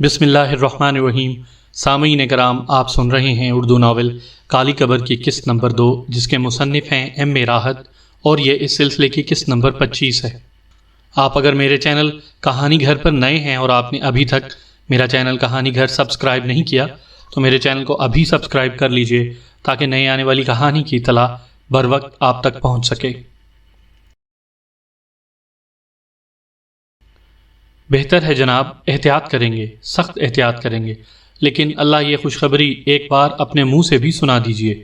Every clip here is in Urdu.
بسم اللہ الرحمن الرحیم۔ سامعین کرام، آپ سن رہے ہیں اردو ناول کالی قبر کی قسط نمبر 2، جس کے مصنف ہیں ایم اے راحت، اور یہ اس سلسلے کی قسط نمبر 25 ہے۔ آپ اگر میرے چینل کہانی گھر پر نئے ہیں اور آپ نے ابھی تک میرا چینل کہانی گھر سبسکرائب نہیں کیا تو میرے چینل کو ابھی سبسکرائب کر لیجئے تاکہ نئے آنے والی کہانی کی اطلاع بر وقت آپ تک پہنچ سکے۔ بہتر ہے جناب، احتیاط کریں گے، سخت احتیاط کریں گے، لیکن اللہ یہ خوشخبری ایک بار اپنے منہ سے بھی سنا دیجئے۔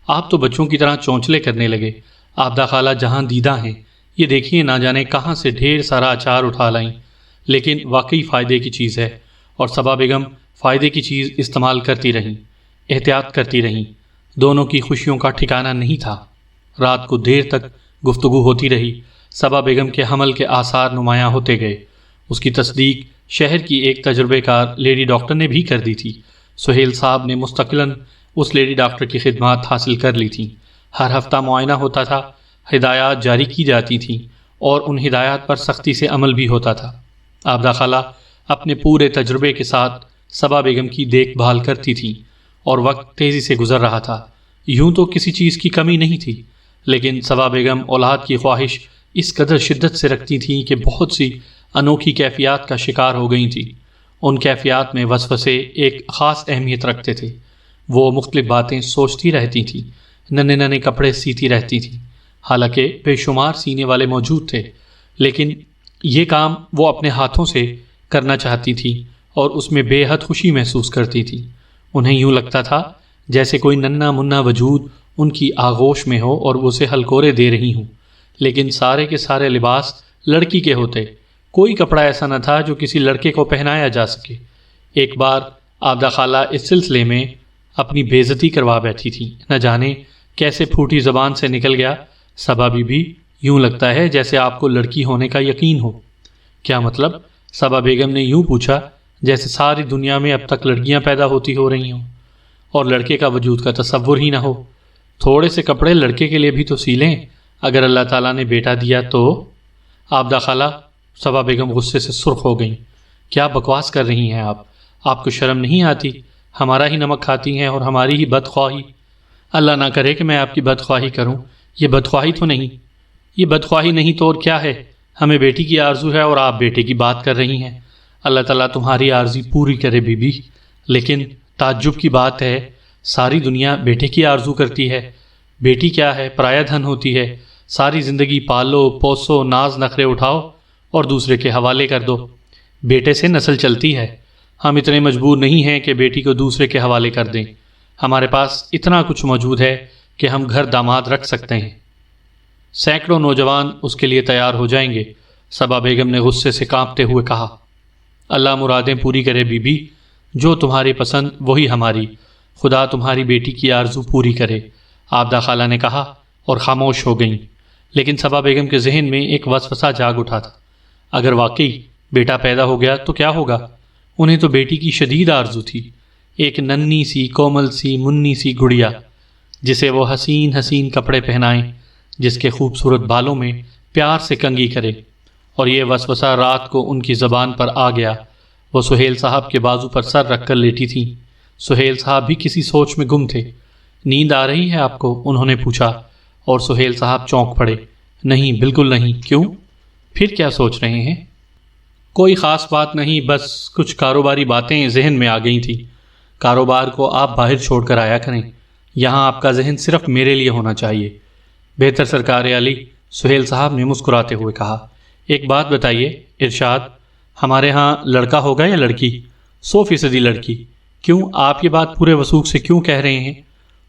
آپ تو بچوں کی طرح چونچلے کرنے لگے۔ آبدہ خالہ جہاں دیدہ ہیں، یہ دیکھیے نہ جانے کہاں سے ڈھیر سارا اچار اٹھا لائیں، لیکن واقعی فائدے کی چیز ہے، اور صبا بیگم فائدے کی چیز استعمال کرتی رہیں، احتیاط کرتی رہیں۔ دونوں کی خوشیوں کا ٹھکانہ نہیں تھا۔ رات کو دیر تک گفتگو ہوتی رہی۔ صبا بیگم کے حمل کے آثار نمایاں ہوتے گئے۔ اس کی تصدیق شہر کی ایک تجربے کار لیڈی ڈاکٹر نے بھی کر دی تھی۔ سہیل صاحب نے مستقلاً اس لیڈی ڈاکٹر کی خدمات حاصل کر لی تھیں۔ ہر ہفتہ معائنہ ہوتا تھا، ہدایات جاری کی جاتی تھیں، اور ان ہدایات پر سختی سے عمل بھی ہوتا تھا۔ آبدہ خالہ اپنے پورے تجربے کے ساتھ صبا بیگم کی دیکھ بھال کرتی تھیں، اور وقت تیزی سے گزر رہا تھا۔ یوں تو کسی چیز کی کمی نہیں تھی، لیکن صبا بیگم اولاد کی خواہش اس قدر شدت سے رکھتی تھیں کہ بہت سی انوکھی کیفیات کا شکار ہو گئی تھیں۔ ان کیفیات میں وسوسے ایک خاص اہمیت رکھتے تھے۔ وہ مختلف باتیں سوچتی رہتی تھیں، ننے ننے کپڑے سیتی رہتی تھیں۔ حالانکہ بے شمار سینے والے موجود تھے، لیکن یہ کام وہ اپنے ہاتھوں سے کرنا چاہتی تھیں اور اس میں بے حد خوشی محسوس کرتی تھیں۔ انہیں یوں لگتا تھا جیسے کوئی ننا منا وجود ان کی آغوش میں ہو اور وہ اسے ہلکورے دے رہی ہوں، لیکن سارے کے سارے لباس لڑکی کے ہوتے۔ کوئی کپڑا ایسا نہ تھا جو کسی لڑکے کو پہنایا جا سکے۔ ایک بار آبدہ خالہ اس سلسلے میں اپنی بے عزتی کروا بیٹھی تھی، نہ جانے کیسے پھوٹی زبان سے نکل گیا، صبا بی بی، یوں لگتا ہے جیسے آپ کو لڑکی ہونے کا یقین ہو۔ کیا مطلب؟ صبا بیگم نے یوں پوچھا جیسے ساری دنیا میں اب تک لڑکیاں پیدا ہوتی ہو رہی ہوں اور لڑکے کا وجود کا تصور ہی نہ ہو۔ تھوڑے سے کپڑے لڑکے کے لیے بھی تو سی لیں، اگر اللہ تعالیٰ نے بیٹا دیا تو۔ آبدہ خالہ، صبا بیگم غصے سے سرخ ہو گئیں۔ کیا بکواس کر رہی ہیں آپ کو شرم نہیں آتی؟ ہمارا ہی نمک کھاتی ہیں اور ہماری ہی بدخواہی۔ اللہ نہ کرے کہ میں آپ کی بدخواہی کروں۔ یہ بدخواہی تو نہیں، یہ بدخواہی نہیں تو اور کیا ہے؟ ہمیں بیٹی کی آرزو ہے اور آپ بیٹے کی بات کر رہی ہیں۔ اللہ تعالیٰ تمہاری عارضی پوری کرے بی بی، لیکن تعجب کی بات ہے، ساری دنیا بیٹے کی آرزو کرتی ہے۔ بیٹی کیا ہے؟ پرایا دھن ہوتی ہے۔ ساری زندگی پالو پوسو، ناز نخرے اٹھاؤ اور دوسرے کے حوالے کر دو۔ بیٹے سے نسل چلتی ہے۔ ہم اتنے مجبور نہیں ہیں کہ بیٹی کو دوسرے کے حوالے کر دیں۔ ہمارے پاس اتنا کچھ موجود ہے کہ ہم گھر داماد رکھ سکتے ہیں۔ سینکڑوں نوجوان اس کے لیے تیار ہو جائیں گے۔ صبا بیگم نے غصے سے کانپتے ہوئے کہا۔ اللہ مرادیں پوری کرے بی بی، جو تمہاری پسند وہی ہماری۔ خدا تمہاری بیٹی کی آرزو پوری کرے، آبدہ خالہ نے کہا، اور خاموش ہو گئیں۔ لیکن صبا بیگم کے ذہن میں ایک وسوسہ جاگ اٹھا تھا۔ اگر واقعی بیٹا پیدا ہو گیا تو کیا ہوگا؟ انہیں تو بیٹی کی شدید آرزو تھی، ایک ننھی سی کومل سی منی سی گڑیا جسے وہ حسین حسین کپڑے پہنائیں، جس کے خوبصورت بالوں میں پیار سے کنگھی کرے۔ اور یہ وسوسہ رات کو ان کی زبان پر آ گیا۔ وہ سہیل صاحب کے بازو پر سر رکھ کر لیٹی تھیں۔ سہیل صاحب بھی کسی سوچ میں گم تھے۔ نیند آ رہی ہے آپ کو؟ انہوں نے پوچھا، اور سہیل صاحب چونک پڑے۔ نہیں، بالکل نہیں۔ کیوں؟ پھر کیا سوچ رہے ہیں؟ کوئی خاص بات نہیں، بس کچھ کاروباری باتیں ذہن میں آ گئی تھیں۔ کاروبار کو آپ باہر چھوڑ کر آیا کریں، یہاں آپ کا ذہن صرف میرے لیے ہونا چاہیے۔ بہتر سرکار علی، سہیل صاحب نے مسکراتے ہوئے کہا۔ ایک بات بتائیے، ارشاد۔ ہمارے ہاں لڑکا ہوگا یا لڑکی؟ 100% لڑکی۔ کیوں؟ آپ یہ بات پورے وثوق سے کیوں کہہ رہے ہیں؟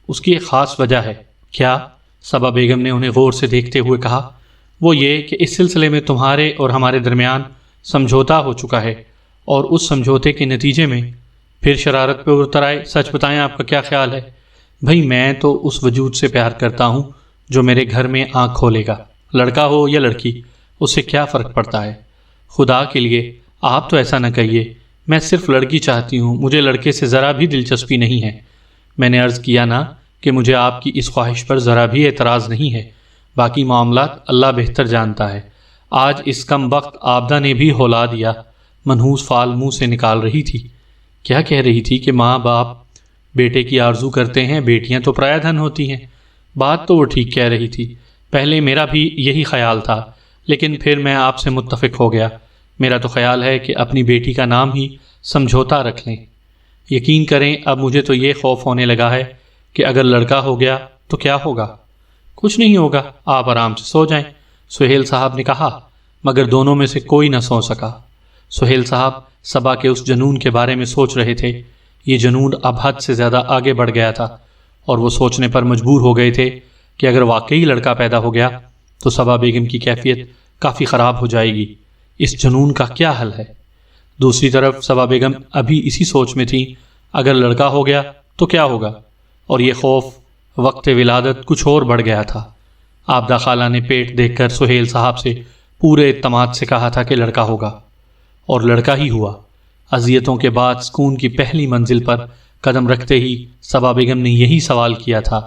اس کی ایک خاص وجہ ہے۔ کیا؟ صبا بیگم نے انہیں غور سے دیکھتے ہوئے کہا۔ وہ یہ کہ اس سلسلے میں تمہارے اور ہمارے درمیان سمجھوتا ہو چکا ہے، اور اس سمجھوتے کے نتیجے میں پھر شرارت پہ اتر آئے۔ سچ بتائیں، آپ کا کیا خیال ہے؟ بھئی میں تو اس وجود سے پیار کرتا ہوں جو میرے گھر میں آنکھ کھولے گا، لڑکا ہو یا لڑکی، اس سے کیا فرق پڑتا ہے؟ خدا کے لیے آپ تو ایسا نہ کہیے، میں صرف لڑکی چاہتی ہوں، مجھے لڑکے سے ذرا بھی دلچسپی نہیں ہے۔ میں نے عرض کیا نا کہ مجھے آپ کی اس خواہش پر ذرا بھی اعتراض نہیں ہے، باقی معاملات اللہ بہتر جانتا ہے۔ آج اس کم وقت آبدہ نے بھی ہولا دیا، منحوس فال منہ سے نکال رہی تھی۔ کیا کہہ رہی تھی کہ ماں باپ بیٹے کی آرزو کرتے ہیں، بیٹیاں تو پرایا دھن ہوتی ہیں۔ بات تو وہ ٹھیک کہہ رہی تھی، پہلے میرا بھی یہی خیال تھا، لیکن پھر میں آپ سے متفق ہو گیا۔ میرا تو خیال ہے کہ اپنی بیٹی کا نام ہی سمجھوتا رکھ لیں۔ یقین کریں اب مجھے تو یہ خوف ہونے لگا ہے کہ اگر لڑکا ہو گیا تو کیا ہوگا۔ کچھ نہیں ہوگا، آپ آرام سے سو جائیں، سہیل صاحب نے کہا، مگر دونوں میں سے کوئی نہ سو سکا۔ سہیل صاحب صبا کے اس جنون کے بارے میں سوچ رہے تھے۔ یہ جنون اب حد سے زیادہ آگے بڑھ گیا تھا اور وہ سوچنے پر مجبور ہو گئے تھے کہ اگر واقعی لڑکا پیدا ہو گیا تو صبا بیگم کی کیفیت کافی خراب ہو جائے گی۔ اس جنون کا کیا حل ہے؟ دوسری طرف صبا بیگم ابھی اسی سوچ میں تھی، اگر لڑکا ہو گیا تو کیا ہوگا، اور یہ خوف وقت ولادت کچھ اور بڑھ گیا تھا۔ عابدہ خالہ نے پیٹ دیکھ کر سہیل صاحب سے پورے اعتماد سے کہا تھا کہ لڑکا ہوگا، اور لڑکا ہی ہوا۔ اذیتوں کے بعد سکون کی پہلی منزل پر قدم رکھتے ہی صبا بیگم نے یہی سوال کیا تھا،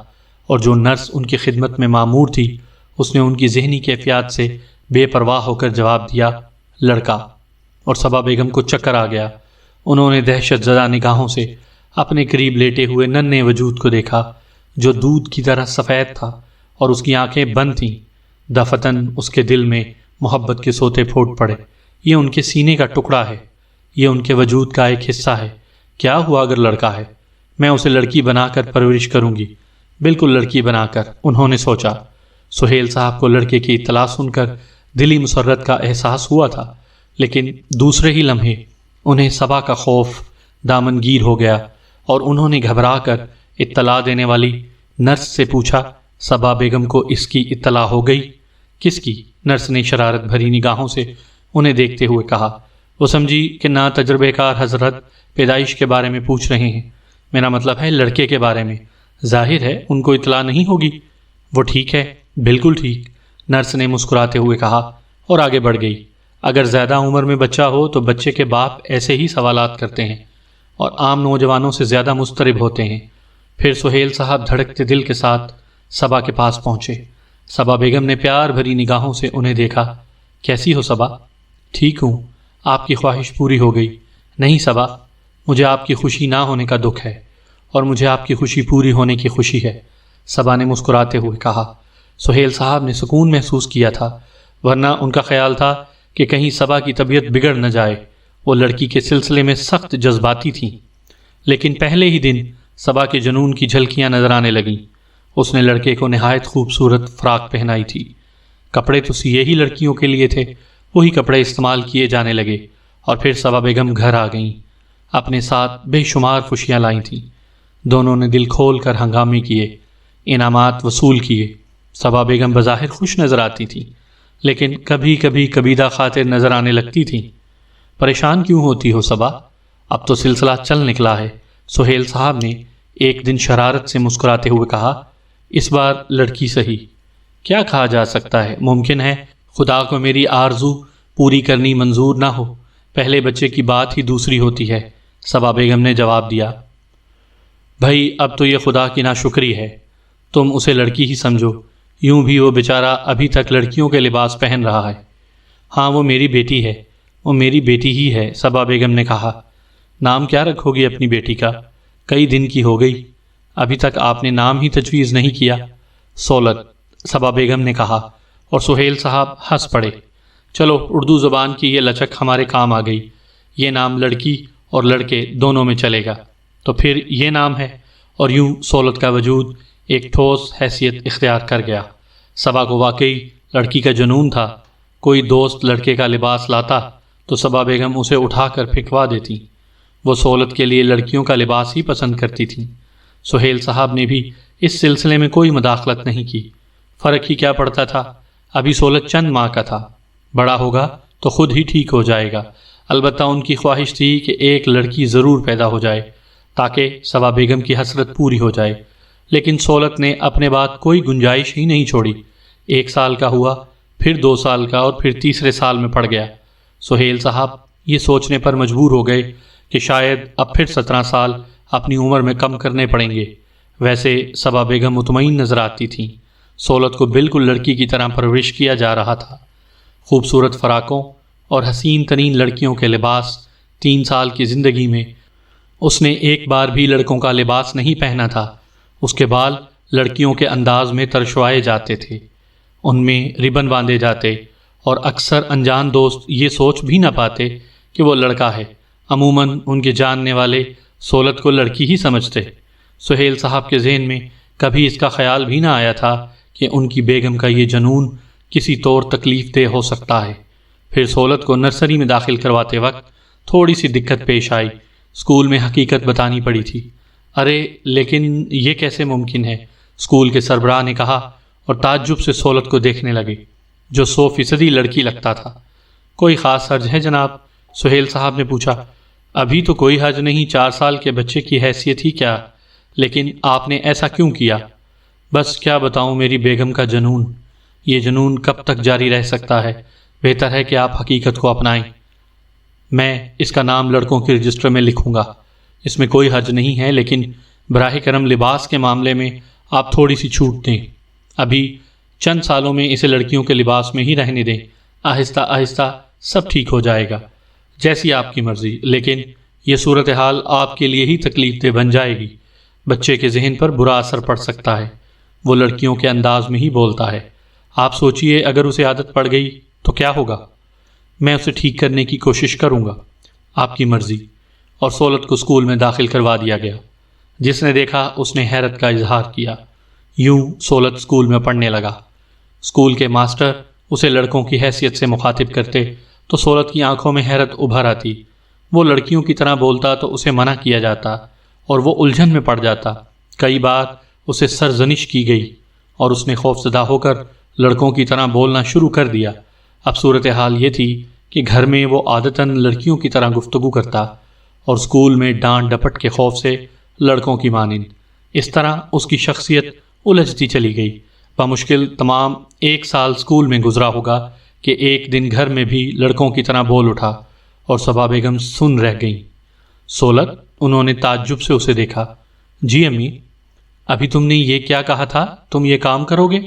اور جو نرس ان کی خدمت میں مامور تھی اس نے ان کی ذہنی کیفیات سے بے پرواہ ہو کر جواب دیا، لڑکا۔ اور صبا بیگم کو چکر آ گیا۔ انہوں نے دہشت زدہ نگاہوں سے اپنے قریب لیٹے ہوئے ننھے وجود کو دیکھا جو دودھ کی طرح سفید تھا، اور اس کی آنکھیں بند تھیں۔ دفتن اس کے دل میں محبت کے سوتے پھوٹ پڑے۔ یہ ان کے سینے کا ٹکڑا ہے، یہ ان کے وجود کا ایک حصہ ہے۔ کیا ہوا اگر لڑکا ہے؟ میں اسے لڑکی بنا کر پرورش کروں گی، بالکل لڑکی بنا کر، انہوں نے سوچا۔ سہیل صاحب کو لڑکے کی اطلاع سن کر دلی مسرت کا احساس ہوا تھا، لیکن دوسرے ہی لمحے انہیں صبا کا خوف دامنگیر ہو گیا اور انہوں نے گھبرا کر اطلاع دینے والی نرس سے پوچھا، صبا بیگم کو اس کی اطلاع ہو گئی؟ کس کی؟ نرس نے شرارت بھری نگاہوں سے انہیں دیکھتے ہوئے کہا۔ وہ سمجھی کہ نا تجربے کار حضرت پیدائش کے بارے میں پوچھ رہے ہیں، میرا مطلب ہے لڑکے کے بارے میں۔ ظاہر ہے ان کو اطلاع نہیں ہوگی۔ وہ ٹھیک ہے، بالکل ٹھیک، نرس نے مسکراتے ہوئے کہا اور آگے بڑھ گئی۔ اگر زیادہ عمر میں بچہ ہو تو بچے کے باپ ایسے ہی سوالات کرتے ہیں اور عام نوجوانوں سے زیادہ مضطرب ہوتے ہیں۔ پھر سہیل صاحب دھڑکتے دل کے ساتھ صبا کے پاس پہنچے۔ صبا بیگم نے پیار بھری نگاہوں سے انہیں دیکھا۔ کیسی ہو صبا؟ ٹھیک ہوں، آپ کی خواہش پوری ہو گئی؟ نہیں صبا، مجھے آپ کی خوشی نہ ہونے کا دکھ ہے، اور مجھے آپ کی خوشی پوری ہونے کی خوشی ہے، صبا نے مسکراتے ہوئے کہا۔ سہیل صاحب نے سکون محسوس کیا تھا، ورنہ ان کا خیال تھا کہ کہیں صبا کی طبیعت بگڑ نہ جائے۔ وہ لڑکی کے سلسلے میں سخت جذباتی تھیں، لیکن پہلے ہی دن صبا کے جنون کی جھلکیاں نظر آنے لگیں۔ اس نے لڑکے کو نہایت خوبصورت فراق پہنائی تھی۔ کپڑے تو سیے ہی لڑکیوں کے لیے تھے، وہی کپڑے استعمال کیے جانے لگے، اور پھر صبا بیگم گھر آ گئیں۔ اپنے ساتھ بے شمار خوشیاں لائی تھیں۔ دونوں نے دل کھول کر ہنگامے کیے، انعامات وصول کیے۔ صبا بیگم بظاہر خوش نظر آتی تھیں، لیکن کبھی کبھی کبیدہ خاطر نظر آنے لگتی تھیں۔ پریشان کیوں ہوتی ہو صبا؟ اب تو سلسلہ چل نکلا ہے، سہیل صاحب نے ایک دن شرارت سے مسکراتے ہوئے کہا۔ اس بار لڑکی صحیح، کیا کہا جا سکتا ہے، ممکن ہے خدا کو میری آرزو پوری کرنی منظور نہ ہو، پہلے بچے کی بات ہی دوسری ہوتی ہے، صبا بیگم نے جواب دیا۔ بھائی اب تو یہ خدا کی ناشکری ہے، تم اسے لڑکی ہی سمجھو، یوں بھی وہ بیچارہ ابھی تک لڑکیوں کے لباس پہن رہا ہے۔ ہاں وہ میری بیٹی ہے، وہ میری بیٹی ہی ہے، صبا بیگم نے کہا۔ نام کیا رکھو گی اپنی بیٹی کا؟ کئی دن کی ہو گئی، ابھی تک آپ نے نام ہی تجویز نہیں کیا۔ سولت، صبا بیگم نے کہا، اور سہیل صاحب ہنس پڑے۔ چلو اردو زبان کی یہ لچک ہمارے کام آ گئی، یہ نام لڑکی اور لڑکے دونوں میں چلے گا، تو پھر یہ نام ہے، اور یوں سولت کا وجود ایک ٹھوس حیثیت اختیار کر گیا۔ صبا کو واقعی لڑکی کا جنون تھا۔ کوئی دوست لڑکے کا لباس لاتا تو صبا بیگم اسے اٹھا کر پھینکوا دیتی۔ وہ سولت کے لیے لڑکیوں کا لباس ہی پسند کرتی تھیں۔ سہیل صاحب نے بھی اس سلسلے میں کوئی مداخلت نہیں کی۔ فرق ہی کیا پڑتا تھا، ابھی سولت چند ماہ کا تھا، بڑا ہوگا تو خود ہی ٹھیک ہو جائے گا۔ البتہ ان کی خواہش تھی کہ ایک لڑکی ضرور پیدا ہو جائے تاکہ صبا بیگم کی حسرت پوری ہو جائے، لیکن سولت نے اپنے بعد کوئی گنجائش ہی نہیں چھوڑی۔ 1 سال کا ہوا، پھر 2 سال کا، اور پھر تیسرے سال میں پڑ گیا۔ سہیل صاحب یہ سوچنے پر مجبور ہو گئے کہ شاید اب پھر 17 سال اپنی عمر میں کم کرنے پڑیں گے۔ ویسے صبا بیگم مطمئن نظر آتی تھیں، سولت کو بالکل لڑکی کی طرح پرورش کیا جا رہا تھا۔ خوبصورت فراقوں اور حسین ترین لڑکیوں کے لباس 3 سال کی زندگی میں اس نے ایک بار بھی لڑکوں کا لباس نہیں پہنا تھا۔ اس کے بال لڑکیوں کے انداز میں ترشوائے جاتے تھے، ان میں ربن باندھے جاتے، اور اکثر انجان دوست یہ سوچ بھی نہ پاتے کہ وہ لڑکا ہے۔ عموماً ان کے جاننے والے سہولت کو لڑکی ہی سمجھتے۔ سہیل صاحب کے ذہن میں کبھی اس کا خیال بھی نہ آیا تھا کہ ان کی بیگم کا یہ جنون کسی طور تکلیف دہ ہو سکتا ہے۔ پھر سہولت کو نرسری میں داخل کرواتے وقت تھوڑی سی دقت پیش آئی۔ اسکول میں حقیقت بتانی پڑی تھی۔ ارے لیکن یہ کیسے ممکن ہے؟ اسکول کے سربراہ نے کہا، اور تعجب سے سہولت کو دیکھنے لگے جو 100% لڑکی لگتا تھا۔ کوئی خاص حرج ہے جناب؟ سہیل صاحب نے پوچھا۔ ابھی تو کوئی حرج نہیں، 4 سال کے بچے کی حیثیت ہی کیا، لیکن آپ نے ایسا کیوں کیا؟ بس کیا بتاؤں، میری بیگم کا جنون۔ یہ جنون کب تک جاری رہ سکتا ہے؟ بہتر ہے کہ آپ حقیقت کو اپنائیں۔ میں اس کا نام لڑکوں کے رجسٹر میں لکھوں گا، اس میں کوئی حرج نہیں ہے، لیکن براہ کرم لباس کے معاملے میں آپ تھوڑی سی چھوٹ دیں۔ ابھی چند سالوں میں اسے لڑکیوں کے لباس میں ہی رہنے دیں، آہستہ آہستہ سب ٹھیک ہو جائے گا، جیسی آپ کی مرضی، لیکن یہ صورتحال آپ کے لیے ہی تکلیف دہ بن جائے گی۔ بچے کے ذہن پر برا اثر پڑ سکتا ہے، وہ لڑکیوں کے انداز میں ہی بولتا ہے۔ آپ سوچئے اگر اسے عادت پڑ گئی تو کیا ہوگا؟ میں اسے ٹھیک کرنے کی کوشش کروں گا، آپ کی مرضی۔ اور سہولت کو اسکول میں داخل کروا دیا گیا۔ جس نے دیکھا اس نے حیرت کا اظہار کیا۔ یوں سہولت اسکول میں پڑھنے لگا۔ اسکول کے ماسٹر اسے لڑکوں کی حیثیت سے مخاطب کرتے تو سہولت کی آنکھوں میں حیرت ابھر آتی۔ وہ لڑکیوں کی طرح بولتا تو اسے منع کیا جاتا اور وہ الجھن میں پڑ جاتا۔ کئی بار اسے سرزنش کی گئی اور اس نے خوفزدہ ہو کر لڑکوں کی طرح بولنا شروع کر دیا۔ اب صورتحال یہ تھی کہ گھر میں وہ عادتاً لڑکیوں کی طرح گفتگو کرتا اور اسکول میں ڈانٹ ڈپٹ کے خوف سے لڑکوں کی مانند۔ اس طرح اس کی شخصیت الجھتی چلی گئی۔ بمشکل تمام 1 سال اسکول میں گزرا ہوگا کہ ایک دن گھر میں بھی لڑکوں کی طرح بول اٹھا اور صبا بیگم سن رہ گئیں۔ سہولت، انہوں نے تعجب سے اسے دیکھا۔ جی امی، ابھی تم نے یہ کیا کہا تھا؟ تم یہ کام کرو گے؟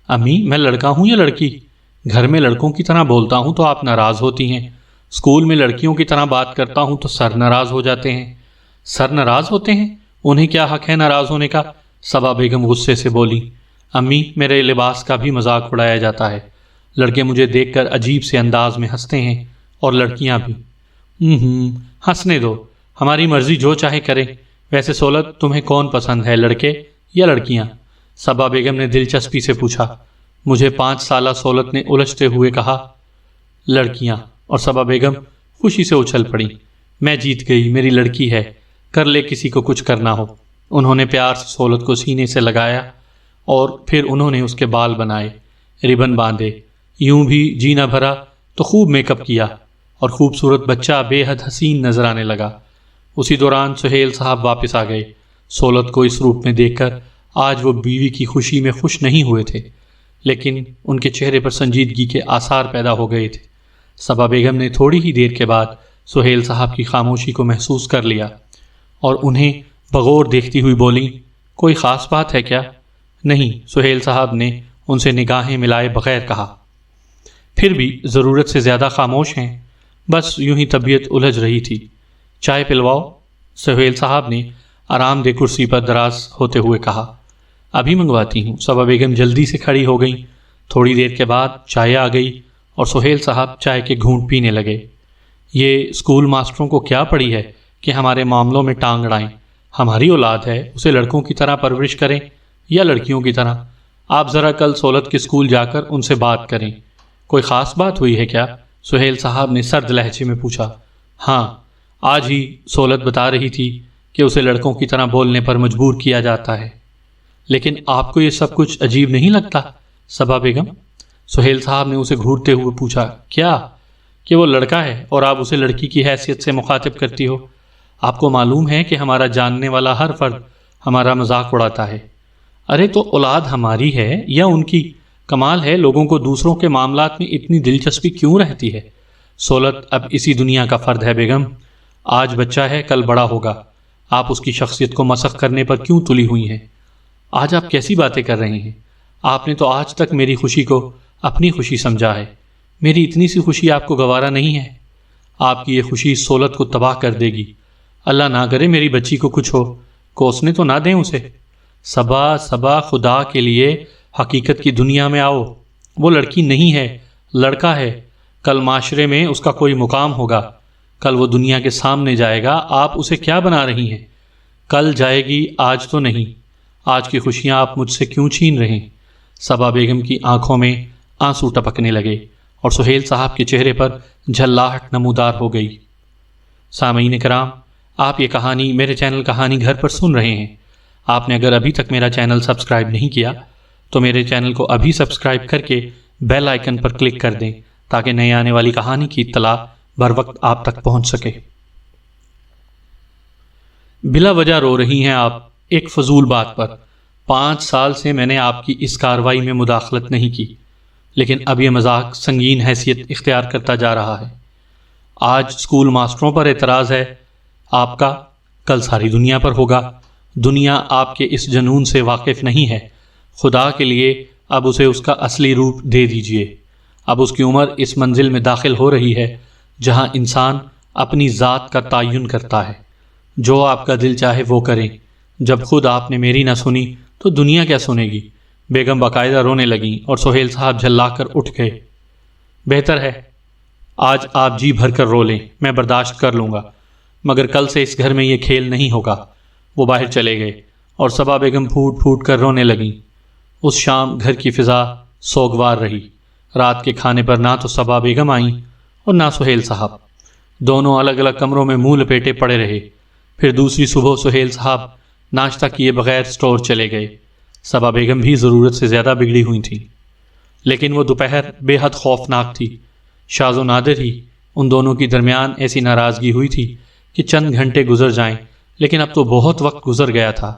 امی، میں لڑکا ہوں یا لڑکی؟ گھر میں لڑکوں کی طرح بولتا ہوں تو آپ ناراض ہوتی ہیں، اسکول میں لڑکیوں کی طرح بات کرتا ہوں تو سر ناراض ہو جاتے ہیں۔ سر ناراض ہوتے ہیں؟ انہیں کیا حق ہے ناراض ہونے کا؟ صبا بیگم غصے سے بولی۔ امی، میرے لباس کا بھی مذاق اڑایا جاتا ہے، لڑکے مجھے دیکھ کر عجیب سے انداز میں ہنستے ہیں اور لڑکیاں بھی۔ ہنسنے دو، ہماری مرضی جو چاہے کریں۔ ویسے سہولت، تمہیں کون پسند ہے، لڑکے یا لڑکیاں؟ صبا بیگم نے دلچسپی سے پوچھا۔ مجھے 5 سالہ سہولت نے الجھتے ہوئے کہا۔ لڑکیاں، اور صبا بیگم خوشی سے اچھل پڑی۔ میں جیت گئی، میری لڑکی ہے، کر لے کسی کو کچھ کرنا ہو۔ انہوں نے پیار سے سہولت کو سینے سے لگایا اور پھر انہوں نے اس کے بال بنائے، ربن باندھے، یوں بھی جینا بھرا تو خوب میک اپ کیا اور خوبصورت بچہ بے حد حسین نظر آنے لگا۔ اسی دوران سہیل صاحب واپس آ گئے۔ سہولت کو اس روپ میں دیکھ کر آج وہ بیوی کی خوشی میں خوش نہیں ہوئے تھے، لیکن ان کے چہرے پر سنجیدگی کے آثار پیدا ہو گئے تھے۔ صبا بیگم نے تھوڑی ہی دیر کے بعد سہیل صاحب کی خاموشی کو محسوس کر لیا اور انہیں بغور دیکھتی ہوئی بولی، کوئی خاص بات ہے کیا؟ نہیں، سہیل صاحب نے ان سے نگاہیں ملائے بغیر کہا۔ پھر بھی ضرورت سے زیادہ خاموش ہیں، بس یوں ہی طبیعت الجھ رہی تھی۔ چائے پلواؤ؟ سہیل صاحب نے آرام دہ کرسی پر دراز ہوتے ہوئے کہا۔ ابھی منگواتی ہوں۔ صبا بیگم جلدی سے کھڑی ہو گئیں۔ تھوڑی دیر کے بعد چائے آ گئی اور سہیل صاحب چائے کے گھونٹ پینے لگے۔ یہ اسکول ماسٹروں کو کیا پڑی ہے کہ ہمارے معاملوں میں ٹانگ اڑائیں؟ ہماری اولاد ہے، اسے لڑکوں کی طرح پرورش کریں یا لڑکیوں کی طرح؟ آپ ذرا کل سہولت کے اسکول جا کر ان سے بات کریں۔ کوئی خاص بات ہوئی ہے کیا؟ سہیل صاحب نے سرد لہجے میں پوچھا۔ ہاں، آج ہی سہولت بتا رہی تھی کہ اسے لڑکوں کی طرح بولنے پر مجبور کیا جاتا ہے۔ لیکن آپ کو یہ سب کچھ عجیب نہیں لگتا صبا بیگم؟ سہیل صاحب نے اسے گھورتے ہوئے پوچھا۔ کیا؟ کہ وہ لڑکا ہے اور آپ اسے لڑکی کی حیثیت سے مخاطب کرتی ہو؟ آپ کو معلوم ہے کہ ہمارا جاننے والا ہر فرد ہمارا مذاق اڑاتا ہے۔ ارے تو اولاد ہماری ہے یا ان کی؟ کمال ہے، لوگوں کو دوسروں کے معاملات میں اتنی دلچسپی کیوں رہتی ہے؟ سہولت اب اسی دنیا کا فرد ہے بیگم، آج بچہ ہے کل بڑا ہوگا۔ آپ اس کی شخصیت کو مسخ کرنے پر کیوں تلی ہوئی ہیں؟ آج آپ کیسی باتیں کر رہے ہیں؟ آپ نے تو آج تک میری خوشی کو اپنی خوشی سمجھا ہے۔ میری اتنی سی خوشی آپ کو گوارا نہیں ہے؟ آپ کی یہ خوشی سولت کو تباہ کر دے گی۔ اللہ نہ کرے میری بچی کو کچھ ہو، کوسنے تو نہ دیں اسے۔ صبا صبا، خدا کے لیے حقیقت کی دنیا میں آؤ۔ وہ لڑکی نہیں ہے، لڑکا ہے۔ کل معاشرے میں اس کا کوئی مقام ہوگا، کل وہ دنیا کے سامنے جائے گا۔ آپ اسے کیا بنا رہی ہیں؟ کل جائے گی، آج تو نہیں۔ آج کی خوشیاں آپ مجھ سے کیوں چھین رہے ہیں؟ صبا بیگم کی آنکھوں میں آنسو ٹپکنے لگے اور سہیل صاحب کے چہرے پر جھلاہٹ نمودار ہو گئی۔ سامعین کرام، آپ یہ کہانی میرے چینل کہانی گھر پر سن رہے ہیں۔ آپ نے اگر ابھی تک میرا چینل سبسکرائب نہیں کیا تو میرے چینل کو ابھی سبسکرائب کر کے بیل آئیکن پر کلک کر دیں تاکہ نئے آنے والی کہانی کی اطلاع بر وقت آپ تک پہنچ سکے۔ بلا وجہ رو رہی ہیں آپ ایک فضول بات پر۔ 5 سال سے میں نے آپ کی اس کارروائی میں مداخلت نہیں کی، لیکن اب یہ مذاق سنگین حیثیت اختیار کرتا جا رہا ہے۔ آج اسکول ماسٹروں پر اعتراض ہے آپ کا، کل ساری دنیا پر ہوگا۔ دنیا آپ کے اس جنون سے واقف نہیں ہے۔ خدا کے لیے اب اسے اس کا اصلی روپ دے دیجئے۔ اب اس کی عمر اس منزل میں داخل ہو رہی ہے جہاں انسان اپنی ذات کا تعین کرتا ہے۔ جو آپ کا دل چاہے وہ کریں۔ جب خود آپ نے میری نہ سنی تو دنیا کیا سنے گی؟ بیگم باقاعدہ رونے لگیں اور سہیل صاحب جھلا کر اٹھ گئے۔ بہتر ہے آج آپ جی بھر کر رو لیں، میں برداشت کر لوں گا، مگر کل سے اس گھر میں یہ کھیل نہیں ہوگا۔ وہ باہر چلے گئے اور صبا بیگم پھوٹ پھوٹ کر رونے لگیں۔ اس شام گھر کی فضا سوگوار رہی۔ رات کے کھانے پر نہ تو صبا بیگم آئیں اور نہ سہیل صاحب۔ دونوں الگ الگ کمروں میں منہ لپیٹے پڑے رہے۔ پھر دوسری صبح سہیل صاحب ناشتہ کیے بغیر اسٹور چلے گئے۔ صبا بیگم بھی ضرورت سے زیادہ بگڑی ہوئی تھیں، لیکن وہ دوپہر بے حد خوفناک تھی۔ شاذ و نادر ہی ان دونوں کی درمیان ایسی ناراضگی ہوئی تھی کہ چند گھنٹے گزر جائیں، لیکن اب تو بہت وقت گزر گیا تھا۔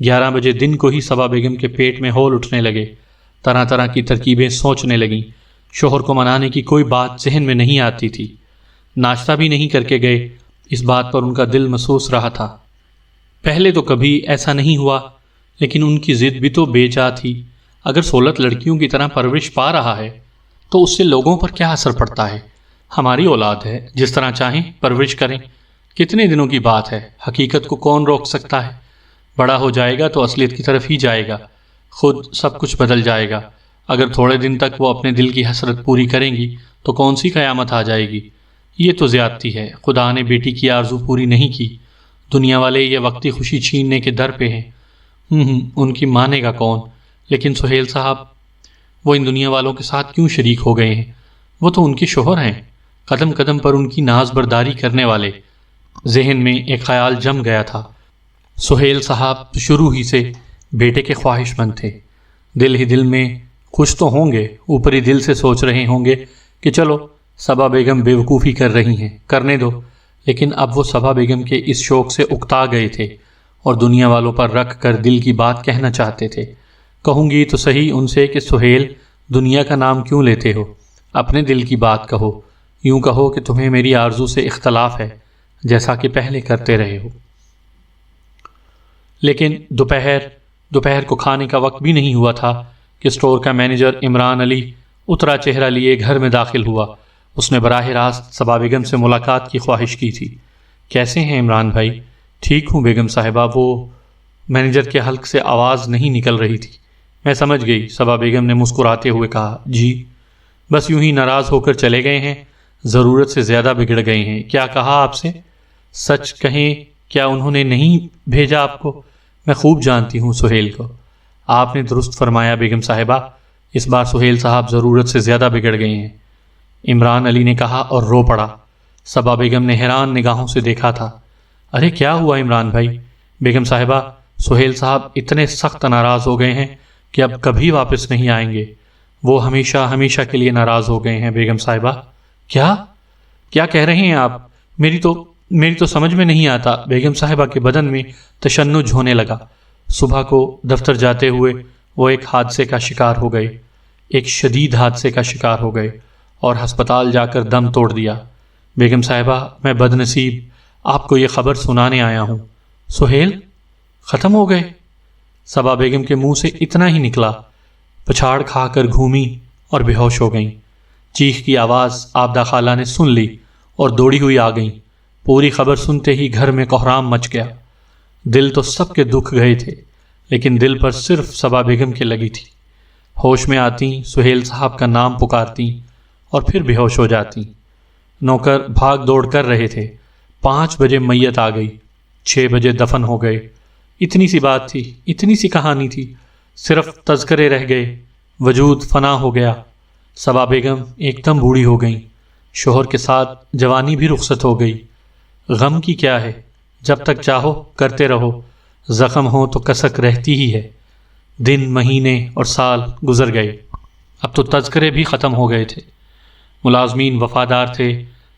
11 بجے دن کو ہی صبا بیگم کے پیٹ میں ہول اٹھنے لگے، طرح طرح کی ترکیبیں سوچنے لگیں۔ شوہر کو منانے کی کوئی بات ذہن میں نہیں آتی تھی۔ ناشتہ بھی نہیں کر کے گئے، اس بات پر ان کا دل محسوس رہا تھا۔ پہلے تو کبھی ایسا نہیں ہوا، لیکن ان کی ضد بھی تو بے جا تھی۔ اگر سولت لڑکیوں کی طرح پرورش پا رہا ہے تو اس سے لوگوں پر کیا اثر پڑتا ہے؟ ہماری اولاد ہے، جس طرح چاہیں پرورش کریں۔ کتنے دنوں کی بات ہے، حقیقت کو کون روک سکتا ہے؟ بڑا ہو جائے گا تو اصلیت کی طرف ہی جائے گا، خود سب کچھ بدل جائے گا۔ اگر تھوڑے دن تک وہ اپنے دل کی حسرت پوری کریں گی تو کون سی قیامت آ جائے گی؟ یہ تو زیادتی ہے۔ خدا نے بیٹی کی آرزو پوری نہیں کی، دنیا والے یہ وقتی خوشی چھیننے کے در پہ ہیں۔ ان کی مانے گا کون؟ لیکن سہیل صاحب، وہ ان دنیا والوں کے ساتھ کیوں شریک ہو گئے ہیں؟ وہ تو ان کے شوہر ہیں، قدم قدم پر ان کی ناز برداری کرنے والے۔ ذہن میں ایک خیال جم گیا تھا۔ سہیل صاحب شروع ہی سے بیٹے کے خواہش مند تھے، دل ہی دل میں خوش تو ہوں گے، اوپری دل سے سوچ رہے ہوں گے کہ چلو صبا بیگم بے وقوفی کر رہی ہیں، کرنے دو۔ لیکن اب وہ صبا بیگم کے اس شوق سے اکتا گئے تھے اور دنیا والوں پر رکھ کر دل کی بات کہنا چاہتے تھے۔ کہوں گی تو صحیح ان سے کہ سہیل، دنیا کا نام کیوں لیتے ہو؟ اپنے دل کی بات کہو، یوں کہو کہ تمہیں میری آرزو سے اختلاف ہے، جیسا کہ پہلے کرتے رہے ہو۔ لیکن دوپہر کو کھانے کا وقت بھی نہیں ہوا تھا کہ اسٹور کا مینیجر عمران علی اترا چہرہ لیے گھر میں داخل ہوا۔ اس نے براہ راست صبا بیگم سے ملاقات کی خواہش کی تھی۔ کیسے ہیں عمران بھائی؟ ٹھیک ہوں بیگم صاحبہ۔ وہ مینیجر کے حلق سے آواز نہیں نکل رہی تھی۔ میں سمجھ گئی، صبا بیگم نے مسکراتے ہوئے کہا۔ جی، بس یوں ہی ناراض ہو کر چلے گئے ہیں، ضرورت سے زیادہ بگڑ گئے ہیں۔ کیا کہا آپ سے؟ سچ کہیں، کیا انہوں نے نہیں بھیجا آپ کو؟ میں خوب جانتی ہوں سہیل کو۔ آپ نے درست فرمایا بیگم صاحبہ، اس بار سہیل صاحب ضرورت سے زیادہ بگڑ گئے ہیں، عمران علی نے کہا اور رو پڑا۔ صبا بیگم نے حیران نگاہوں سے دیکھا تھا۔ ارے کیا ہوا عمران بھائی؟ بیگم صاحبہ، سہیل صاحب اتنے سخت ناراض ہو گئے ہیں کہ اب کبھی واپس نہیں آئیں گے۔ وہ ہمیشہ کے لیے ناراض ہو گئے ہیں بیگم صاحبہ۔ کیا کہہ رہے ہیں آپ؟ میری تو سمجھ میں نہیں آتا۔ بیگم صاحبہ کے بدن میں تشنج ہونے لگا۔ صبح کو دفتر جاتے ہوئے وہ ایک حادثے کا شکار ہو گئے، ایک شدید حادثے کا شکار ہو گئے اور ہسپتال جا کر دم توڑ دیا۔ بیگم صاحبہ، میں بد نصیب آپ کو یہ خبر سنانے آیا ہوں۔ سہیل ختم ہو گئے؟ صبا بیگم کے منہ سے اتنا ہی نکلا، پچھاڑ کھا کر گھومی اور بے ہوش ہو گئیں۔ چیخ کی آواز آبدہ خالہ نے سن لی اور دوڑی ہوئی آ گئیں۔ پوری خبر سنتے ہی گھر میں کوہرام مچ گیا۔ دل تو سب کے دکھ گئے تھے، لیکن دل پر صرف صبا بیگم کے لگی تھی۔ ہوش میں آتیں سہیل صاحب کا نام پکارتیں اور پھر بے ہوش ہو جاتیں۔ نوکر بھاگ دوڑ کر رہے تھے۔ 5 بجے میت آ گئی، 6 بجے دفن ہو گئے۔ اتنی سی بات تھی، اتنی سی کہانی تھی، صرف تذکرے رہ گئے، وجود فنا ہو گیا۔ صبا بیگم ایک دم بوڑھی ہو گئیں، شوہر کے ساتھ جوانی بھی رخصت ہو گئی۔ غم کی کیا ہے، جب تک چاہو کرتے رہو، زخم ہو تو کسک رہتی ہی ہے۔ دن، مہینے اور سال گزر گئے، اب تو تذکرے بھی ختم ہو گئے تھے۔ ملازمین وفادار تھے،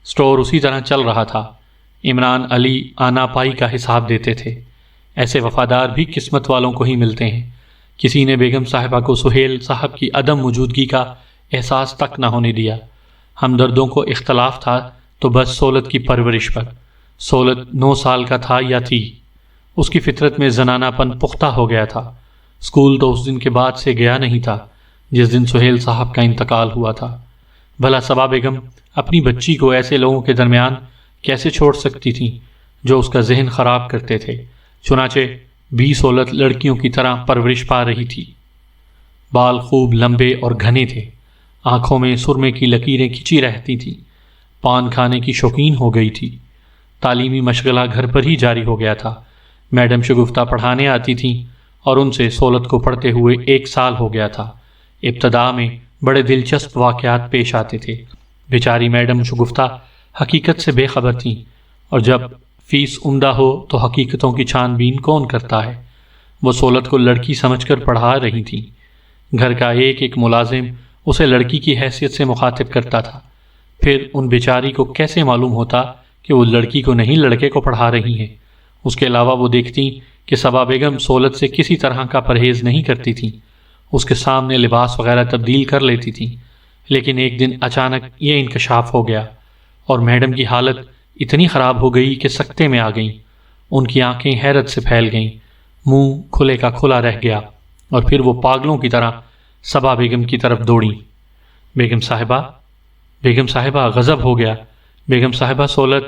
سٹور اسی طرح چل رہا تھا۔ عمران علی آنا پائی کا حساب دیتے تھے۔ ایسے وفادار بھی قسمت والوں کو ہی ملتے ہیں۔ کسی نے بیگم صاحبہ کو سہیل صاحب کی عدم موجودگی کا احساس تک نہ ہونے دیا۔ ہمدردوں کو اختلاف تھا تو بس سولت کی پرورش پر۔ سولت 9 سال کا تھا یا تھی، اس کی فطرت میں زنانہ پن پختہ ہو گیا تھا۔ اسکول تو اس دن کے بعد سے گیا نہیں تھا جس دن سہیل صاحب کا انتقال ہوا تھا۔ بھلا صبا بیگم اپنی بچی کو ایسے لوگوں کے درمیان کیسے چھوڑ سکتی تھیں جو اس کا ذہن خراب کرتے تھے؟ چنانچہ 20 سولت لڑکیوں کی طرح پرورش پا رہی تھی۔ بال خوب لمبے اور گھنے تھے، آنکھوں میں سرمے کی لکیریں کھچی رہتی تھیں، پان کھانے کی شوقین ہو گئی تھی۔ تعلیمی مشغلہ گھر پر ہی جاری ہو گیا تھا۔ میڈم شگفتہ پڑھانے آتی تھیں اور ان سے سولت کو پڑھتے ہوئے 1 سال ہو گیا تھا۔ ابتدا میں بڑے دلچسپ واقعات پیش آتے تھے۔ بیچاری میڈم شگفتہ حقیقت سے بے خبر تھیں، اور جب فیس عمدہ ہو تو حقیقتوں کی چھان بین کون کرتا ہے؟ وہ سولت کو لڑکی سمجھ کر پڑھا رہی تھیں۔ گھر کا ایک ایک ملازم اسے لڑکی کی حیثیت سے مخاطب کرتا تھا۔ پھر ان بیچاری کو کیسے معلوم ہوتا کہ وہ لڑکی کو نہیں لڑکے کو پڑھا رہی ہیں؟ اس کے علاوہ وہ دیکھتی کہ صبا بیگم سولت سے کسی طرح کا پرہیز نہیں کرتی تھیں، اس کے سامنے لباس وغیرہ تبدیل کر لیتی تھیں۔ لیکن ایک دن اچانک یہ انکشاف ہو گیا اور میڈم کی حالت اتنی خراب ہو گئی کہ سکتے میں آ گئیں۔ ان کی آنکھیں حیرت سے پھیل گئیں، منہ کھلے کا کھلا رہ گیا، اور پھر وہ پاگلوں کی طرح صبا بیگم کی طرف دوڑیں۔ بیگم صاحبہ غضب ہو گیا۔ بیگم صاحبہ سولت،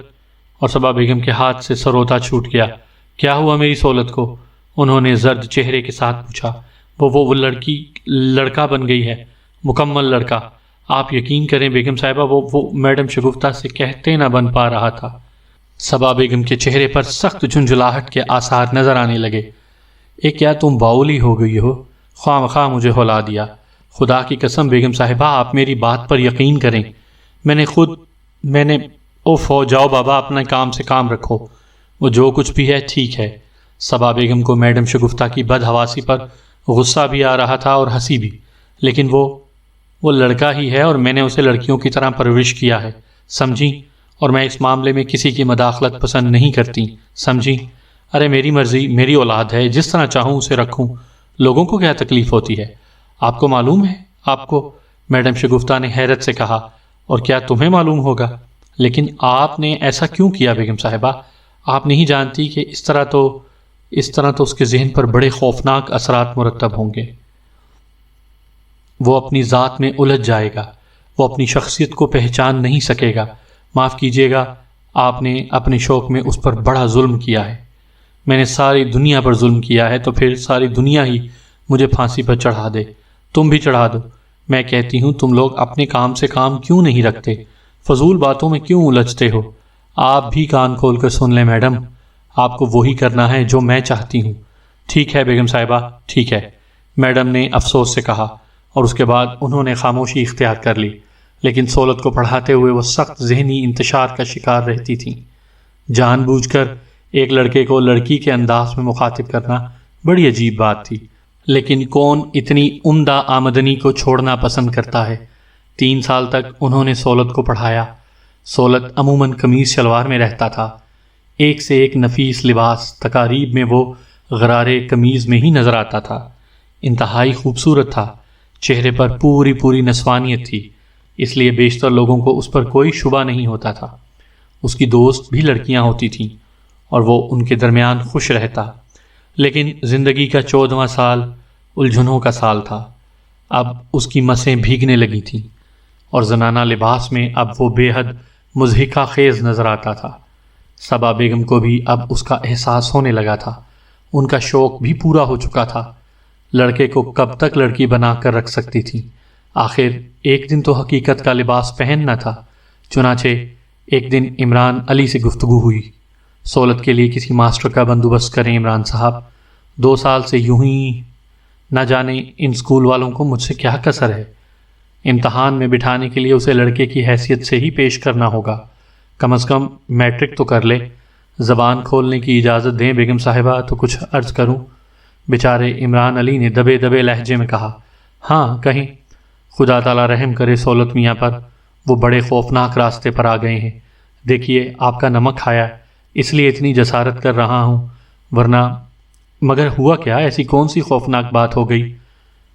اور صبا بیگم کے ہاتھ سے سروتا چھوٹ گیا۔ کیا ہوا میری سولت کو؟ انہوں نے زرد چہرے کے ساتھ پوچھا۔ وہ لڑکی لڑکا بن گئی ہے، مکمل لڑکا۔ آپ یقین کریں بیگم صاحبہ، وہ میڈم شگفتہ سے کہتے نہ بن پا رہا تھا۔ صبا بیگم کے چہرے پر سخت جھنجھلاہٹ کے آثار نظر آنے لگے۔ کیا تم باؤلی ہو گئی ہو؟ خواہ مخواہ مجھے ہلا دیا۔ خدا کی قسم بیگم صاحبہ، آپ میری بات پر یقین کریں، میں نے اوفو، جاؤ بابا، اپنے کام سے کام رکھو، وہ جو کچھ بھی ہے ٹھیک ہے۔ صبا بیگم کو میڈم شگفتہ کی بدحواسی پر غصہ بھی آ رہا تھا اور ہنسی بھی، لیکن وہ لڑکا ہی ہے اور میں نے اسے لڑکیوں کی طرح پرورش کیا ہے، سمجھی؟ اور میں اس معاملے میں کسی کی مداخلت پسند نہیں کرتی، سمجھی؟ ارے میری مرضی، میری اولاد ہے، جس طرح چاہوں اسے رکھوں، لوگوں کو کیا تکلیف ہوتی ہے؟ آپ کو معلوم ہے؟ آپ کو؟ میڈم شگفتہ نے حیرت سے کہا۔ اور کیا تمہیں معلوم ہوگا؟ لیکن آپ نے ایسا کیوں کیا بیگم صاحبہ؟ آپ نہیں جانتی کہ اس طرح تو اس کے ذہن پر بڑے خوفناک اثرات مرتب ہوں گے۔ وہ اپنی ذات میں الجھ جائے گا، وہ اپنی شخصیت کو پہچان نہیں سکے گا۔ معاف کیجیے گا، آپ نے اپنے شوق میں اس پر بڑا ظلم کیا ہے۔ میں نے ساری دنیا پر ظلم کیا ہے تو پھر ساری دنیا ہی مجھے پھانسی پر چڑھا دے، تم بھی چڑھا دو۔ میں کہتی ہوں تم لوگ اپنے کام سے کام کیوں نہیں رکھتے؟ فضول باتوں میں کیوں الجھتے ہو؟ آپ بھی کان کھول کر سن لیں میڈم، آپ کو وہی کرنا ہے جو میں چاہتی ہوں۔ ٹھیک ہے بیگم صاحبہ، ٹھیک ہے، میڈم نے افسوس سے کہا، اور اس کے بعد انہوں نے خاموشی اختیار کر لی۔ لیکن سولت کو پڑھاتے ہوئے وہ سخت ذہنی انتشار کا شکار رہتی تھیں۔ جان بوجھ کر ایک لڑکے کو لڑکی کے انداز میں مخاطب کرنا بڑی عجیب بات تھی، لیکن کون اتنی عمدہ آمدنی کو چھوڑنا پسند کرتا ہے؟ 3 سال تک انہوں نے سولت کو پڑھایا۔ سولت عموماً قمیض شلوار میں رہتا تھا، ایک سے ایک نفیس لباس، تقاریب میں وہ غرارے قمیض میں ہی نظر آتا تھا۔ انتہائی خوبصورت تھا، چہرے پر پوری نسوانیت تھی، اس لیے بیشتر لوگوں کو اس پر کوئی شبہ نہیں ہوتا تھا۔ اس کی دوست بھی لڑکیاں ہوتی تھیں اور وہ ان کے درمیان خوش رہتا، لیکن زندگی کا 14واں سال الجھنوں کا سال تھا۔ اب اس کی مسیں بھیگنے لگی تھیں۔ اور زنانہ لباس میں اب وہ بے حد مضحکہ خیز نظر آتا تھا۔ صبا بیگم کو بھی اب اس کا احساس ہونے لگا تھا، ان کا شوق بھی پورا ہو چکا تھا۔ لڑکے کو کب تک لڑکی بنا کر رکھ سکتی تھی؟ آخر ایک دن تو حقیقت کا لباس پہننا تھا۔ چنانچہ ایک دن عمران علی سے گفتگو ہوئی، سہولت کے لیے کسی ماسٹر کا بندوبست کریں عمران صاحب، 2 سال سے یوں ہی نہ جانے ان اسکول والوں کو مجھ سے کیا کسر ہے۔ امتحان میں بٹھانے کے لیے اسے لڑکے کی حیثیت سے ہی پیش کرنا ہوگا، کم از کم میٹرک تو کر لے۔ زبان کھولنے کی اجازت دیں بیگم صاحبہ تو کچھ عرض کروں۔ بیچارے عمران علی نے دبے دبے لہجے میں کہا، ہاں کہیں، خدا تعالیٰ رحم کرے سہولت میاں پر، وہ بڑے خوفناک راستے پر آ گئے ہیں۔ دیکھیے آپ کا نمک کھایا، اس لیے اتنی جسارت کر رہا ہوں، ورنہ مگر ہوا کیا؟ ایسی کون سی خوفناک بات ہو گئی؟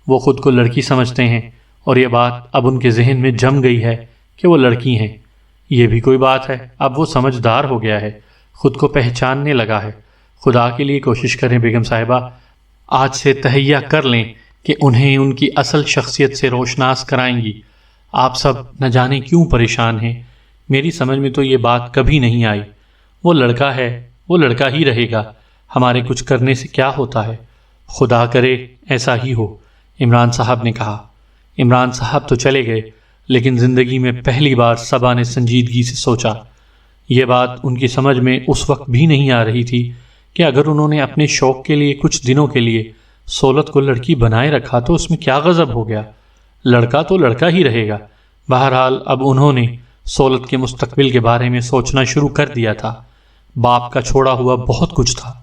وہ خود کو لڑکی سمجھتے ہیں اور یہ بات اب ان کے ذہن میں جم گئی ہے کہ وہ لڑکی ہیں۔ یہ بھی کوئی بات ہے؟ اب وہ سمجھدار ہو گیا ہے، خود کو پہچاننے لگا ہے۔ خدا کے لیے کوشش کریں بیگم صاحبہ، آج سے تہیہ کر لیں کہ انہیں ان کی اصل شخصیت سے روشناس کرائیں گی۔ آپ سب نہ جانے کیوں پریشان ہیں، میری سمجھ میں تو یہ بات کبھی نہیں آئی۔ وہ لڑکا ہے، وہ لڑکا ہی رہے گا، ہمارے کچھ کرنے سے کیا ہوتا ہے؟ خدا کرے ایسا ہی ہو، عمران صاحب نے کہا۔ عمران صاحب تو چلے گئے، لیکن زندگی میں پہلی بار صبا نے سنجیدگی سے سوچا۔ یہ بات ان کی سمجھ میں اس وقت بھی نہیں آ رہی تھی کہ اگر انہوں نے اپنے شوق کے لیے کچھ دنوں کے لیے سہولت کو لڑکی بنائے رکھا تو اس میں کیا غضب ہو گیا؟ لڑکا تو لڑکا ہی رہے گا۔ بہرحال اب انہوں نے سہولت کے مستقبل کے بارے میں سوچنا شروع کر دیا تھا۔ باپ کا چھوڑا ہوا بہت کچھ تھا،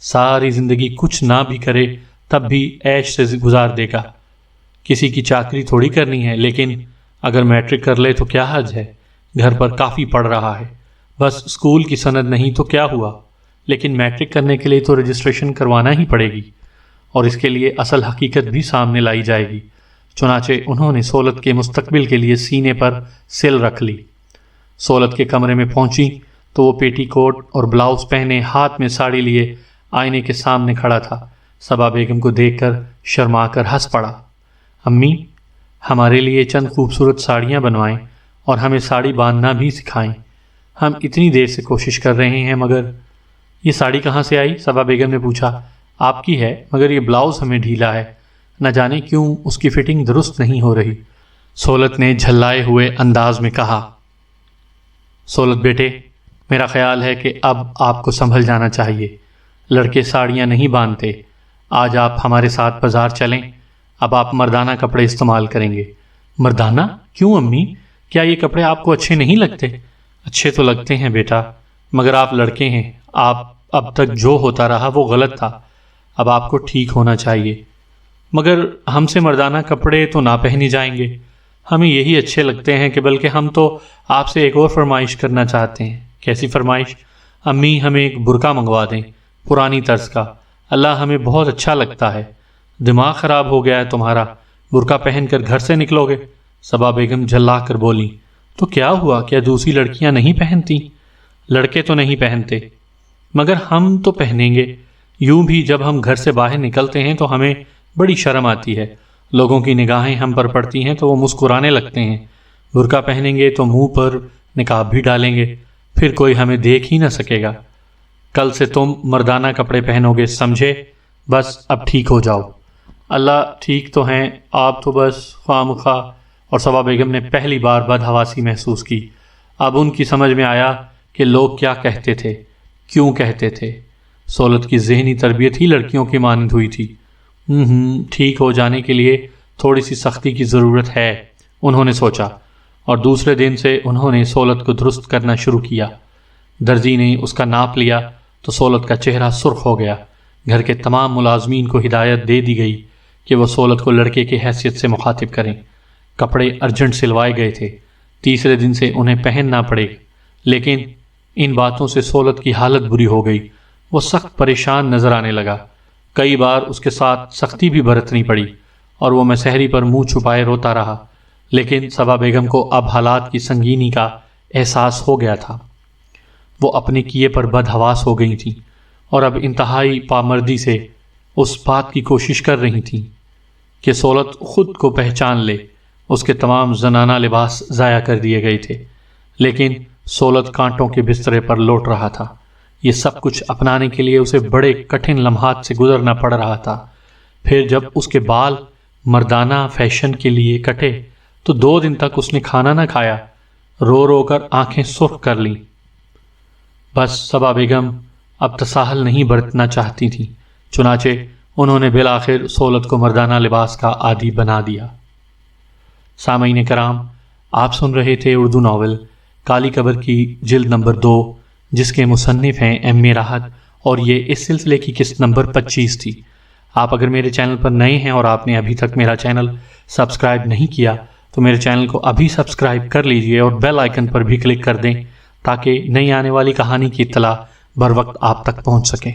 ساری زندگی کچھ نہ بھی کرے تب بھی عیش سے گزار دے گا۔ کسی کی چاکری تھوڑی کرنی ہے، لیکن اگر میٹرک کر لے تو کیا حرج ہے؟ گھر پر کافی پڑھ رہا ہے، بس اسکول کی سند نہیں تو کیا ہوا، لیکن میٹرک کرنے کے لیے تو رجسٹریشن کروانا ہی پڑے گی، اور اس کے لیے اصل حقیقت بھی سامنے لائی جائے گی۔ چنانچہ انہوں نے سہولت کے مستقبل کے لیے سینے پر سل رکھ لی۔ سہولت کے کمرے میں پہنچی تو وہ پیٹی کوٹ اور بلاؤز پہنے ہاتھ میں ساڑی لیے آئینے کے سامنے کھڑا تھا۔ صبا بیگم کو دیکھ کر شرما کر ہنس پڑا۔ امی، ہمارے لیے چند خوبصورت ساڑیاں بنوائیں اور ہمیں ساڑی باندھنا بھی سکھائیں، ہم اتنی دیر سے کوشش کر رہے ہیں مگر… یہ ساڑی کہاں سے آئی؟ صبا بیگم نے پوچھا۔ آپ کی ہے، مگر یہ بلاؤز ہمیں ڈھیلا ہے، نہ جانے کیوں اس کی فٹنگ درست نہیں ہو رہی، سہولت نے جھلائے ہوئے انداز میں کہا۔ سہولت بیٹے، میرا خیال ہے کہ اب آپ کو سنبھل جانا چاہیے، لڑکے ساڑیاں نہیں باندھتے۔ آج آپ ہمارے ساتھ بازار چلیں، اب آپ مردانہ کپڑے استعمال کریں گے۔ مردانہ؟ کیوں امی؟ کیا یہ کپڑے آپ کو اچھے نہیں لگتے؟ اچھے تو لگتے ہیں بیٹا، مگر آپ لڑکے ہیں، آپ اب تک جو ہوتا رہا وہ غلط تھا، اب آپ کو ٹھیک ہونا چاہیے۔ مگر ہم سے مردانہ کپڑے تو نہ پہنے جائیں گے، ہمیں یہی اچھے لگتے ہیں کہ بلکہ ہم تو آپ سے ایک اور فرمائش کرنا چاہتے ہیں۔ کیسی فرمائش؟ امی، ہمیں ایک برقع منگوا دیں، پرانی طرز کا، اللہ ہمیں بہت اچھا لگتا ہے۔ دماغ خراب ہو گیا ہے تمہارا، برقع پہن کر گھر سے نکلو گے؟ صبا بیگم جھلا کر بولی۔ تو کیا ہوا؟ کیا دوسری لڑکیاں نہیں پہنتی؟ لڑکے تو نہیں پہنتے، مگر ہم تو پہنیں گے۔ یوں بھی جب ہم گھر سے باہر نکلتے ہیں تو ہمیں بڑی شرم آتی ہے، لوگوں کی نگاہیں ہم پر پڑتی ہیں تو وہ مسکرانے لگتے ہیں۔ برقع پہنیں گے تو منہ پر نقاب بھی ڈالیں گے، پھر کوئی ہمیں دیکھ ہی نہ سکے گا۔ کل سے تم مردانہ کپڑے پہنو گے، سمجھے؟ بس اب ٹھیک ہو جاؤ۔ اللہ ٹھیک تو ہیں، آپ تو بس خواہ مخواہ۔ اور صبا بیگم نے پہلی بار بدحواسی محسوس کی۔ اب ان کی سمجھ میں آیا کہ لوگ کیا کہتے تھے، کیوں کہتے تھے۔ سہولت کی ذہنی تربیت ہی لڑکیوں کی مانند ہوئی تھی۔ ٹھیک ہو جانے کے لیے تھوڑی سی سختی کی ضرورت ہے، انہوں نے سوچا، اور دوسرے دن سے انہوں نے سہولت کو درست کرنا شروع کیا۔ درزی نے اس کا ناپ لیا تو سہولت کا چہرہ سرخ ہو گیا۔ گھر کے تمام ملازمین کو ہدایت دے دی گئی کہ وہ سہولت کو لڑکے کی حیثیت سے مخاطب کریں۔ کپڑے ارجنٹ سلوائے گئے تھے، تیسرے دن سے انہیں پہننا پڑے گا، لیکن ان باتوں سے سہولت کی حالت بری ہو گئی۔ وہ سخت پریشان نظر آنے لگا، کئی بار اس کے ساتھ سختی بھی برتنی پڑی اور وہ مسحری پر منہ چھپائے روتا رہا، لیکن صبا بیگم کو اب حالات کی سنگینی کا احساس ہو گیا تھا۔ وہ اپنے کیے پر بدحواس ہو گئی تھیں اور اب انتہائی پامردی سے اس بات کی کوشش کر رہی تھیں کہ سہولت خود کو پہچان لے۔ اس کے تمام زنانہ لباس ضائع کر دیے گئے تھے، لیکن سولت کانٹوں کے بسترے پر لوٹ رہا تھا۔ یہ سب کچھ اپنانے کے لیے اسے بڑے کٹھن لمحات سے گزرنا پڑ رہا تھا۔ پھر جب اس کے بال مردانہ فیشن کے لیے کٹے تو 2 دن تک اس نے کھانا نہ کھایا، رو رو کر آنکھیں سرخ کر لیں۔ بس صبا بیگم اب تساہل نہیں برتنا چاہتی تھیں، چنانچہ انہوں نے بالآخر سولت کو مردانہ لباس کا عادی بنا دیا۔ سامعین کرام، آپ سن رہے تھے اردو ناول کالی قبر کی جلد نمبر 2، جس کے مصنف ہیں ایم اے راحت، اور یہ اس سلسلے کی قسط نمبر 25 تھی۔ آپ اگر میرے چینل پر نئے ہیں اور آپ نے ابھی تک میرا چینل سبسکرائب نہیں کیا تو میرے چینل کو ابھی سبسکرائب کر لیجئے اور بیل آئیکن پر بھی کلک کر دیں تاکہ نئی آنے والی کہانی کی اطلاع بر وقت آپ تک پہنچ سکے۔